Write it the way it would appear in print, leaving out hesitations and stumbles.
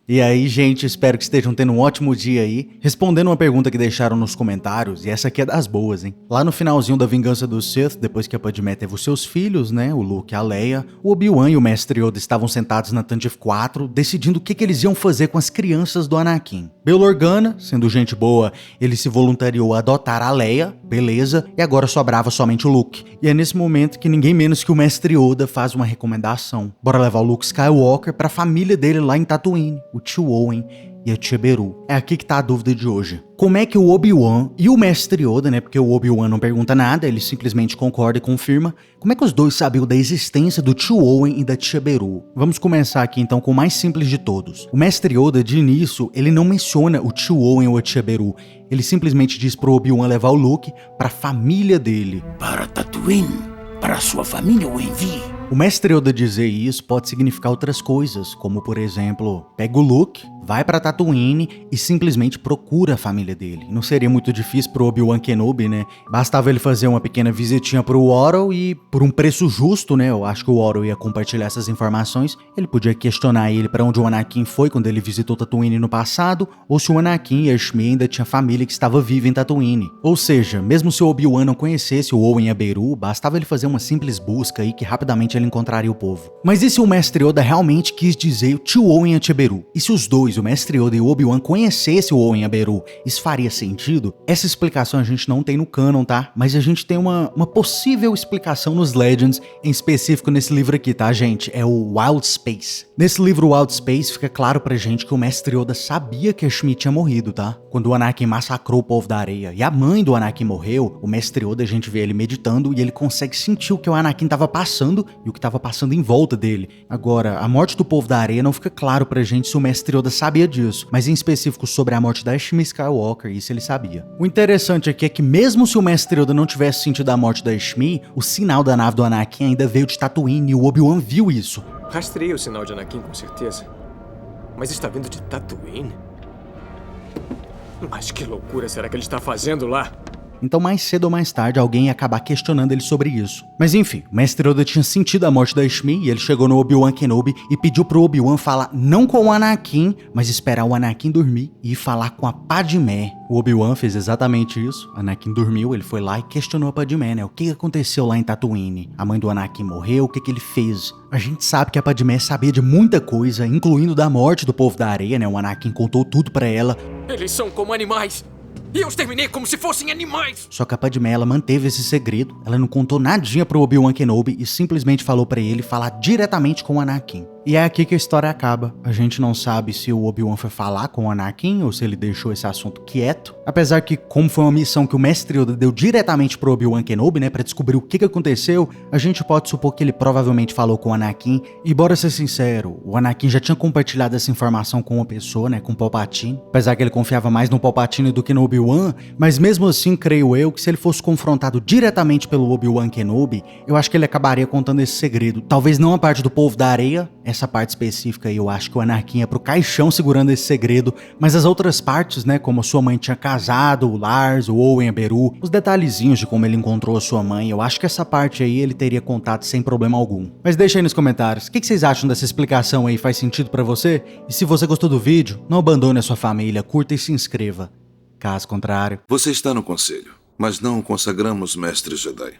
E aí, gente, espero que estejam tendo um ótimo dia aí. Respondendo uma pergunta que deixaram nos comentários, e essa aqui é das boas, hein? Lá no finalzinho da Vingança dos Sith, depois que a Padmé teve os seus filhos, né, o Luke e a Leia, o Obi-Wan e o Mestre Yoda estavam sentados na Tantive 4, decidindo o que eles iam fazer com as crianças do Anakin. Bail Organa, sendo gente boa, ele se voluntariou a adotar a Leia, beleza, e agora sobrava somente o Luke. E é nesse momento que ninguém menos que o Mestre Yoda faz uma recomendação. Bora levar o Luke Skywalker pra família dele lá em Tatooine, o tio Owen e a tia Beru. É aqui que tá a dúvida de hoje. Como é que o Obi-Wan e o Mestre Yoda, né, porque o Obi-Wan não pergunta nada, ele simplesmente concorda e confirma, como é que os dois sabiam da existência do tio Owen e da tia Beru? Vamos começar aqui então com o mais simples de todos. O Mestre Yoda, de início, ele não menciona o tio Owen ou a tia Beru, ele simplesmente diz pro Obi-Wan levar o Luke pra família dele. Para Tatooine, para sua família o envie. O Mestre Yoda dizer isso pode significar outras coisas, como por exemplo, pega o Luke, vai pra Tatooine e simplesmente procura a família dele. Não seria muito difícil pro Obi-Wan Kenobi, né? Bastava ele fazer uma pequena visitinha pro Watto e, por um preço justo, né? Eu acho que o Watto ia compartilhar essas informações. Ele podia questionar ele pra onde o Anakin foi quando ele visitou Tatooine no passado, ou se o Anakin e a Shmi ainda tinha família que estava viva em Tatooine. Ou seja, mesmo se o Obi-Wan não conhecesse o Owen e a Beru, bastava ele fazer uma simples busca aí que rapidamente ele encontraria o povo. Mas e se o Mestre Yoda realmente quis dizer o tio Owen e a tia Beru? E se os dois, o Mestre Yoda e o Obi-Wan, conhecessem o Owen e a Beru? Isso faria sentido? Essa explicação a gente não tem no canon, tá? Mas a gente tem uma possível explicação nos Legends, em específico nesse livro aqui, tá, gente? É o Wild Space. Nesse livro Wild Space fica claro pra gente que o Mestre Yoda sabia que a Shmi tinha morrido, tá? Quando o Anakin massacrou o povo da areia e a mãe do Anakin morreu, o Mestre Yoda, a gente vê ele meditando e ele consegue sentir o que o Anakin tava passando e o que tava passando em volta dele. Agora, a morte do povo da areia não fica claro pra gente se o Mestre Yoda sabia disso, mas em específico sobre a morte da Shmi Skywalker, isso ele sabia. O interessante aqui é que mesmo se o Mestre Yoda não tivesse sentido a morte da Shmi, o sinal da nave do Anakin ainda veio de Tatooine e o Obi-Wan viu isso. Rastreei o sinal de Anakin com certeza, mas está vindo de Tatooine? Mas que loucura será que ele está fazendo lá? Então mais cedo ou mais tarde alguém ia acabar questionando ele sobre isso. Mas enfim, o Mestre Yoda tinha sentido a morte da Shmi e ele chegou no Obi-Wan Kenobi e pediu pro Obi-Wan falar não com o Anakin, mas esperar o Anakin dormir e ir falar com a Padmé. O Obi-Wan fez exatamente isso. O Anakin dormiu, ele foi lá e questionou a Padmé, né? O que aconteceu lá em Tatooine? A mãe do Anakin morreu, o que ele fez? A gente sabe que a Padmé sabia de muita coisa, incluindo da morte do povo da areia, né? O Anakin contou tudo pra ela. Eles são como animais! E eu os terminei como se fossem animais! Só que a Padmé, ela manteve esse segredo, ela não contou nadinha pro Obi-Wan Kenobi e simplesmente falou pra ele falar diretamente com o Anakin. E é aqui que a história acaba. A gente não sabe se o Obi-Wan foi falar com o Anakin ou se ele deixou esse assunto quieto. Apesar que, como foi uma missão que o Mestre Yoda deu diretamente pro Obi-Wan Kenobi, né, pra descobrir o que aconteceu, a gente pode supor que ele provavelmente falou com o Anakin. E bora ser sincero, o Anakin já tinha compartilhado essa informação com uma pessoa, né, com o Palpatine. Apesar que ele confiava mais no Palpatine do que no Obi-Wan, mas mesmo assim, creio eu que se ele fosse confrontado diretamente pelo Obi-Wan Kenobi, eu acho que ele acabaria contando esse segredo. Talvez não a parte do povo da areia, essa parte específica aí eu acho que o Anakin ia pro caixão segurando esse segredo, mas as outras partes, né, como a sua mãe tinha casado, o Lars, o Owen, a Beru, os detalhezinhos de como ele encontrou a sua mãe, eu acho que essa parte aí ele teria contado sem problema algum. Mas deixa aí nos comentários, o que vocês acham dessa explicação aí, faz sentido pra você? E se você gostou do vídeo, não abandone a sua família, curta e se inscreva. Caso contrário... Você está no conselho, mas não o consagramos mestre Jedi.